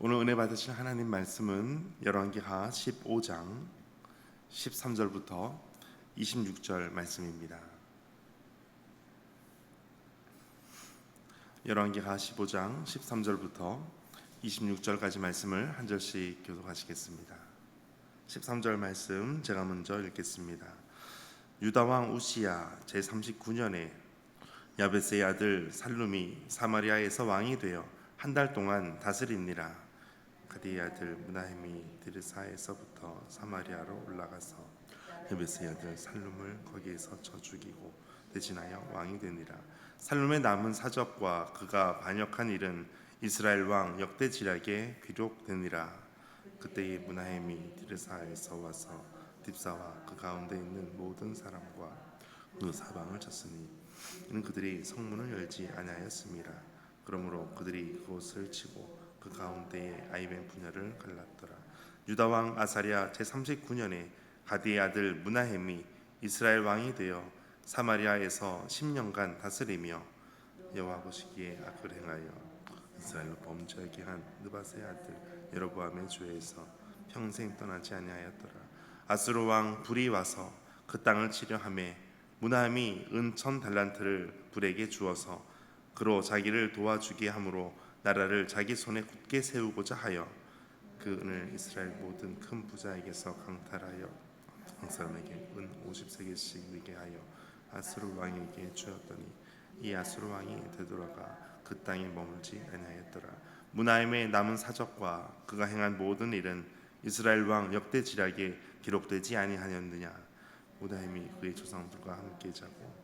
오늘 은혜 받으실 하나님 말씀은 열왕기하 15장 13절부터 26절 말씀입니다. 열왕기하 15장 13절부터 26절까지 말씀을 한 절씩 교독하시겠습니다. 13절 말씀 제가 먼저 읽겠습니다. 유다 왕 우시야 제39년에 야베스의 아들 살룸이 사마리아에서 왕이 되어 한 달 동안 다스리니라. 가디의 아들 므나헴이 드르사에서부터 사마리아로 올라가서 야베스의 아들 살룸을 거기에서 쳐 죽이고 대신하여 왕이 되니라. 살룸의 남은 사적과 그가 반역한 일은 이스라엘 왕 역대지략에 기록되니라. 그때에 므나헴이 드르사에서 와서 딥사와 그 가운데 있는 모든 사람과 그 사방을 쳤으니 이는 그들이 성문을 열지 아니하였음이라. 그러므로 그들이 그곳을 치고 그 가운데에 아이벤 분야를 갈랐더라. 유다 왕 아사랴 제39년에 가디의 아들 므나헴이 이스라엘 왕이 되어 사마리아에서 10년간 다스리며 여호와 보시기에 악을 행하여 이스라엘로 범죄하게 한 느밧의 아들 여로보암의 죄에서 평생 떠나지 아니하였더라. 아수르 왕 불이 와서 그 땅을 치려 하매 므나헴이 은 1000달란트를 불에게 주어서 그로 자기를 도와주게 함으로 나라를 자기 손에 굳게 세우고자 하여 그 은을 이스라엘 모든 큰 부자에게서 강탈하여 한 사람에게 은 50세겔씩 내게 하여 아수르 왕에게 주었더니 이 아수르 왕이 되돌아가 그 땅에 머물지 아니하였더라. 므나헴의 남은 사적과 그가 행한 모든 일은 이스라엘 왕 역대지략에 기록되지 아니하였느냐. 므나헴이 그의 조상들과 함께 자고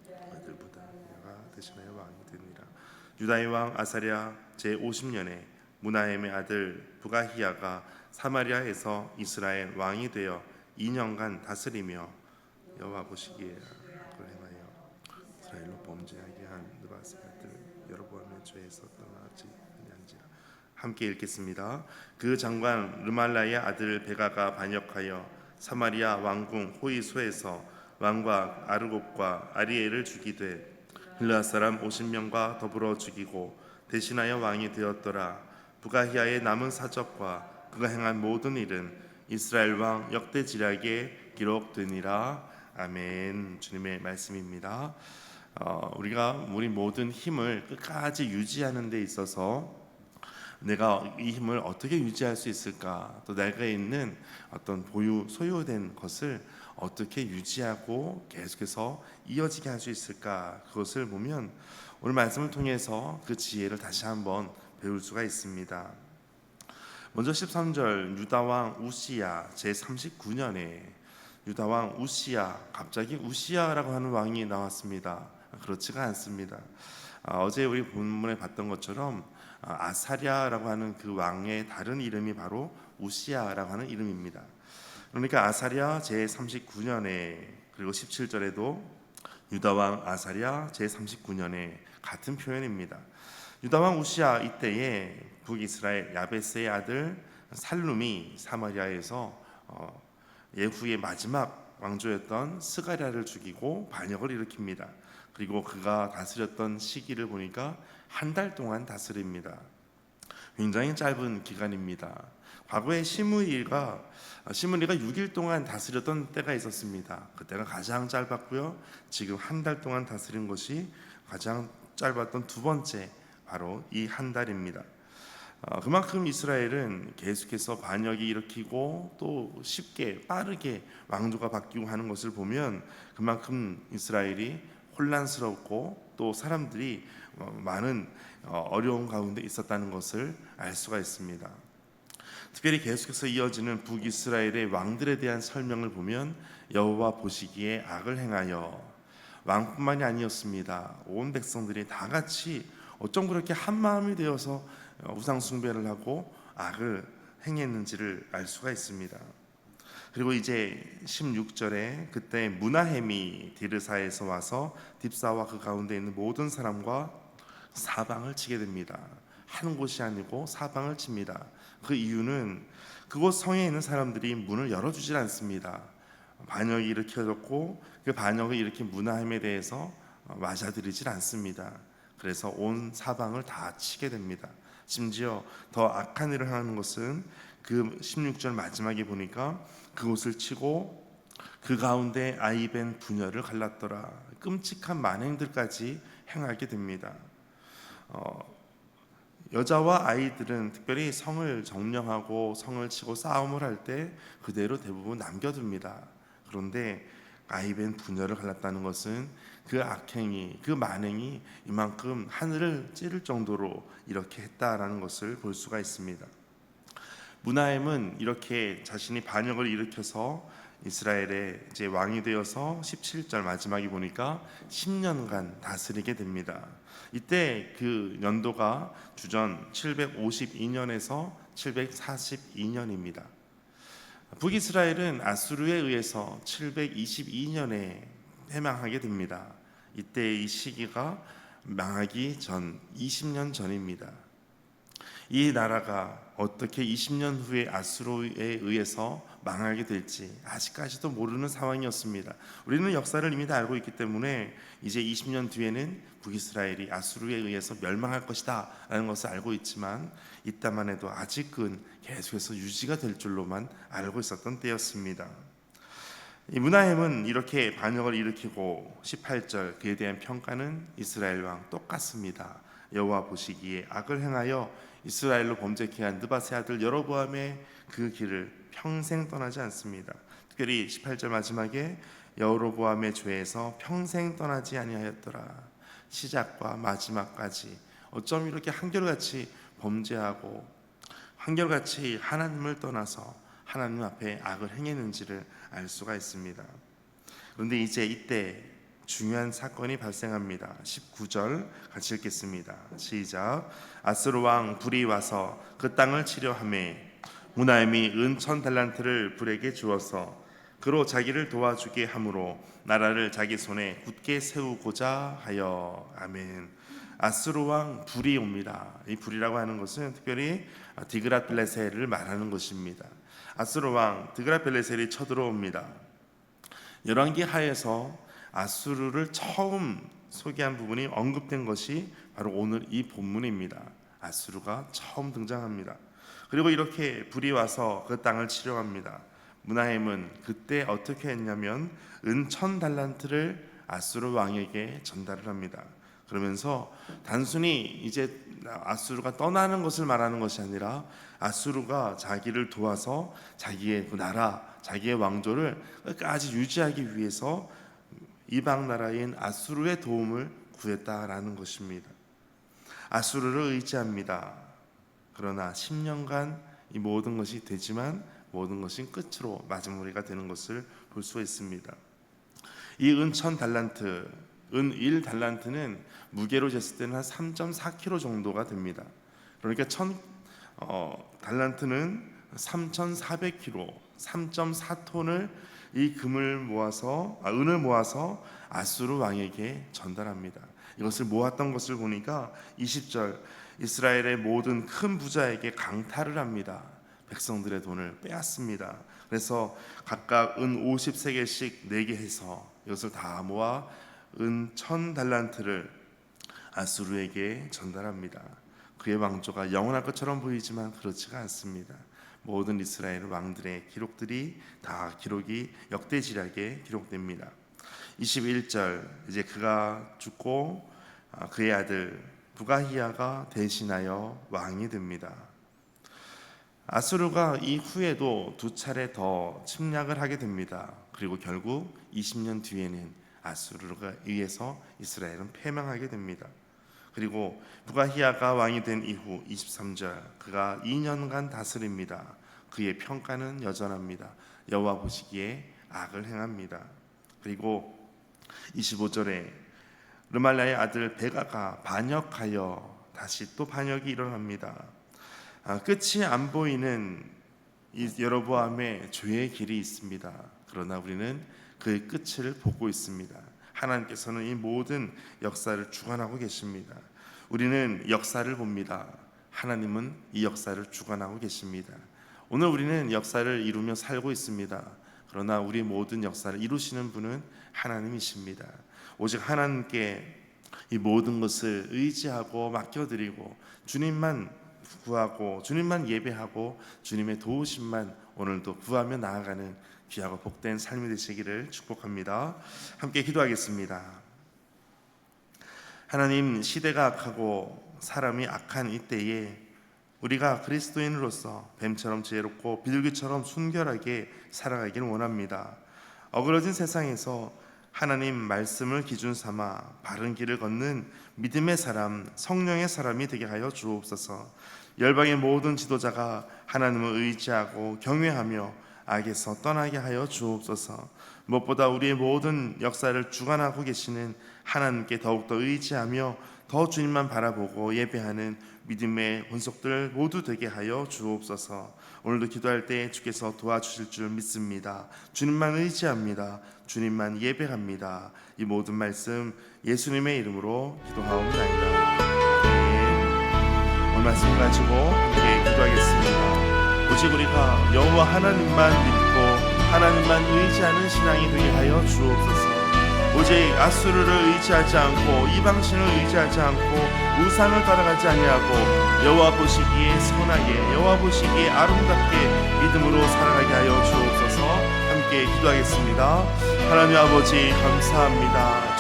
아들보다 그가 대신하여 왕이 되니라. 유다의 왕 아사랴 제50년에 므나헴의 아들 부가히야가 사마리아에서 이스라엘 왕이 되어 2년간 다스리며 여호와 보시기에 악을 행하여 이스라엘로 범죄하게 한 느밧의 아들 여로보암의 죄에서 떠나지 아니한지라. 함께 읽겠습니다. 그 장관 르말라의 아들 베가가 반역하여 사마리아 왕궁 호이소에서 왕과 아르곱과 아리엘을 죽이되 빌라 사람 50명과 더불어 죽이고 대신하여 왕이 되었더라. 부가히야의 남은 사적과 그가 행한 모든 일은 이스라엘 왕 역대지략에 기록되니라. 아멘. 주님의 말씀입니다. 우리가 우리 모든 힘을 끝까지 유지하는 데 있어서 내가 이 힘을 어떻게 유지할 수 있을까, 또 내가 있는 어떤 소유된 것을 어떻게 유지하고 계속해서 이어지게 할 수 있을까, 그것을 보면 오늘 말씀을 통해서 그 지혜를 다시 한번 배울 수가 있습니다. 먼저 13절 유다왕 우시야 제39년에 유다왕 우시야, 갑자기 우시야라고 하는 왕이 나왔습니다. 그렇지가 않습니다. 어제 우리 본문에 봤던 것처럼 아사랴라고 하는 그 왕의 다른 이름이 바로 우시야라고 하는 이름입니다. 그러니까 아사랴 제39년에 그리고 17절에도 유다왕 아사랴 제39년에 같은 표현입니다. 유다왕 우시야 이때에 북이스라엘 야베스의 아들 살룸이 사마리아에서 예후의 마지막 왕조였던 스가랴를 죽이고 반역을 일으킵니다. 그리고 그가 다스렸던 시기를 보니까 한 달 동안 다스립니다. 굉장히 짧은 기간입니다. 과거에 시므리가 6일 동안 다스렸던 때가 있었습니다. 그때가 가장 짧았고요. 지금 한 달 동안 다스린 것이 가장 짧았던 두 번째, 바로 이 한 달입니다. 그만큼 이스라엘은 계속해서 반역이 일으키고 또 쉽게 빠르게 왕조가 바뀌고 하는 것을 보면 그만큼 이스라엘이 혼란스럽고 또 사람들이 많은 어려움 가운데 있었다는 것을 알 수가 있습니다. 특별히 계속해서 이어지는 북이스라엘의 왕들에 대한 설명을 보면 여호와 보시기에 악을 행하여, 왕뿐만이 아니었습니다. 온 백성들이 다 같이 어쩜 그렇게 한 마음이 되어서 우상 숭배를 하고 악을 행했는지를 알 수가 있습니다. 그리고 이제 16절에 그때 므나헴이 디르사에서 와서 딥사와 그 가운데 있는 모든 사람과 사방을 치게 됩니다. 한 곳이 아니고 사방을 칩니다. 그 이유는 그곳 성에 있는 사람들이 문을 열어주질 않습니다. 반역이 일으켜졌고 그 반역을 일으킨 므나헴에 대해서 맞아들이질 않습니다. 그래서 온 사방을 다 치게 됩니다. 심지어 더 악한 일을 하는 것은 그 16절 마지막에 보니까 그곳을 치고 그 가운데 아이벤 부녀를 갈랐더라. 끔찍한 만행들까지 행하게 됩니다. 여자와 아이들은 특별히 성을 점령하고 성을 치고 싸움을 할 때 그대로 대부분 남겨둡니다. 그런데 아이벤 부녀를 갈랐다는 것은 그 악행이, 그 만행이 이만큼 하늘을 찌를 정도로 이렇게 했다라는 것을 볼 수가 있습니다. 문하엠은 이렇게 자신이 반역을 일으켜서 이스라엘의 이제 왕이 되어서 17절 마지막에 보니까 10년간 다스리게 됩니다. 이때 그 연도가 주전 752년에서 742년입니다. 북이스라엘은 아수르에 의해서 722년에 패망하게 됩니다. 이때 이 시기가 망하기 전 20년 전입니다. 이 나라가 어떻게 20년 후에 아수르에 의해서 망하게 될지 아직까지도 모르는 상황이었습니다. 우리는 역사를 이미 다 알고 있기 때문에 이제 20년 뒤에는 북이스라엘이 아수르에 의해서 멸망할 것이다 라는 것을 알고 있지만 이때만 해도 아직은 계속해서 유지가 될 줄로만 알고 있었던 때였습니다. 이 문하햄은 이렇게 반역을 일으키고 18절 그에 대한 평가는 이스라엘 왕 똑같습니다. 여호와 보시기에 악을 행하여 이스라엘로 범죄케 한 느밧의 아들 여로보암의 그 길을 평생 떠나지 않습니다. 특별히 18절 마지막에 여로보암의 죄에서 평생 떠나지 아니하였더라. 시작과 마지막까지 어쩜 이렇게 한결같이 범죄하고 한결같이 하나님을 떠나서 하나님 앞에 악을 행했는지를 알 수가 있습니다. 그런데 이제 이때 중요한 사건이 발생합니다. 19절 같이 읽겠습니다. 시작. 아수르 왕 불이 와서 그 땅을 치려 하매 문하엠이 은 1000달란트를 불에게 주어서 그로 자기를 도와주게 함으로 나라를 자기 손에 굳게 세우고자 하여. 아멘. 아수르 왕 불이 옵니다. 이 불이라고 하는 것은 특별히 디그랏빌레셀을 말하는 것입니다. 아수르 왕 디그랏빌레셀이 쳐들어옵니다. 열왕기 하에서 아수르를 처음 소개한 부분이 언급된 것이 바로 오늘 이 본문입니다. 아수르가 처음 등장합니다. 그리고 이렇게 불이 와서 그 땅을 치려합니다. 문하엠은 그때 어떻게 했냐면 은 1000달란트를 아수르 왕에게 전달을 합니다. 그러면서 단순히 이제 아수르가 떠나는 것을 말하는 것이 아니라 아수르가 자기를 도와서 자기의 그 나라, 자기의 왕조를 끝까지 유지하기 위해서 이방 나라인 아수르의 도움을 구했다라는 것입니다. 아수르를 의지합니다. 그러나 10년간 이 모든 것이 되지만 모든 것이 끝으로 마무리가 되는 것을 볼 수 있습니다. 이 은 1000달란트, 은 1달란트는 무게로 쟀을 때는 한 3.4kg 정도가 됩니다. 그러니까 1000달란트는 3,400kg, 3.4톤을 이 금을 모아서 은을 모아서 아수르 왕에게 전달합니다. 이것을 모았던 것을 보니까 20절 이스라엘의 모든 큰 부자에게 강탈을 합니다. 백성들의 돈을 빼앗습니다. 그래서 각각 은 50세겔씩 내게 해서 이것을 다 모아 은 1000달란트를 아수르에게 전달합니다. 그의 왕조가 영원할 것처럼 보이지만 그렇지가 않습니다. 모든 이스라엘 왕들의 기록들이 다 기록이 역대지략에 기록됩니다. 21절 이제 그가 죽고 그의 아들 부가히야가 대신하여 왕이 됩니다. 아수르가 이후에도 두 차례 더 침략을 하게 됩니다. 그리고 결국 20년 뒤에는 아수르가 의해서 이스라엘은 패망하게 됩니다. 그리고 부가히야가 왕이 된 이후 23절 그가 2년간 다스립니다. 그의 평가는 여전합니다. 여호와 보시기에 악을 행합니다. 그리고 25절에 르말라의 아들 베가가 반역하여 다시 또 반역이 일어납니다. 끝이 안 보이는 이 여로보암의 죄의 길이 있습니다. 그러나 우리는 그의 끝을 보고 있습니다. 하나님께서는 이 모든 역사를 주관하고 계십니다. 우리는 역사를 봅니다. 하나님은 이 역사를 주관하고 계십니다. 오늘 우리는 역사를 이루며 살고 있습니다. 그러나 우리 모든 역사를 이루시는 분은 하나님이십니다. 오직 하나님께 이 모든 것을 의지하고 맡겨드리고 주님만 구하고 주님만 예배하고 주님의 도우심만 오늘도 구하며 나아가는 귀하고 복된 삶이 되시기를 축복합니다. 함께 기도하겠습니다. 하나님, 시대가 악하고 사람이 악한 이때에 우리가 그리스도인으로서 뱀처럼 지혜롭고 비둘기처럼 순결하게 살아가기를 원합니다. 어그러진 세상에서 하나님 말씀을 기준 삼아 바른 길을 걷는 믿음의 사람, 성령의 사람이 되게 하여 주옵소서. 열방의 모든 지도자가 하나님을 의지하고 경외하며 악에서 떠나게 하여 주옵소서. 무엇보다 우리의 모든 역사를 주관하고 계시는 하나님께 더욱더 의지하며 더 주님만 바라보고 예배하는 믿음의 권속들 모두 되게 하여 주옵소서. 오늘도 기도할 때 주께서 도와주실 줄 믿습니다. 주님만 의지합니다. 주님만 예배합니다. 이 모든 말씀 예수님의 이름으로 기도하옵나이다. 오늘 말씀 가지고 함께 기도하겠습니다. 오직 우리가 여호와 하나님만 믿고 하나님만 의지하는 신앙이 되게 하여 주옵소서. 오직 아수르를 의지하지 않고 이방신을 의지하지 않고 우상을 따라가지 아니하고 여호와 보시기에 선하게 여호와 보시기에 아름답게 믿음으로 살아가게 하여 주옵소서. 함께 기도하겠습니다. 하나님 아버지 감사합니다.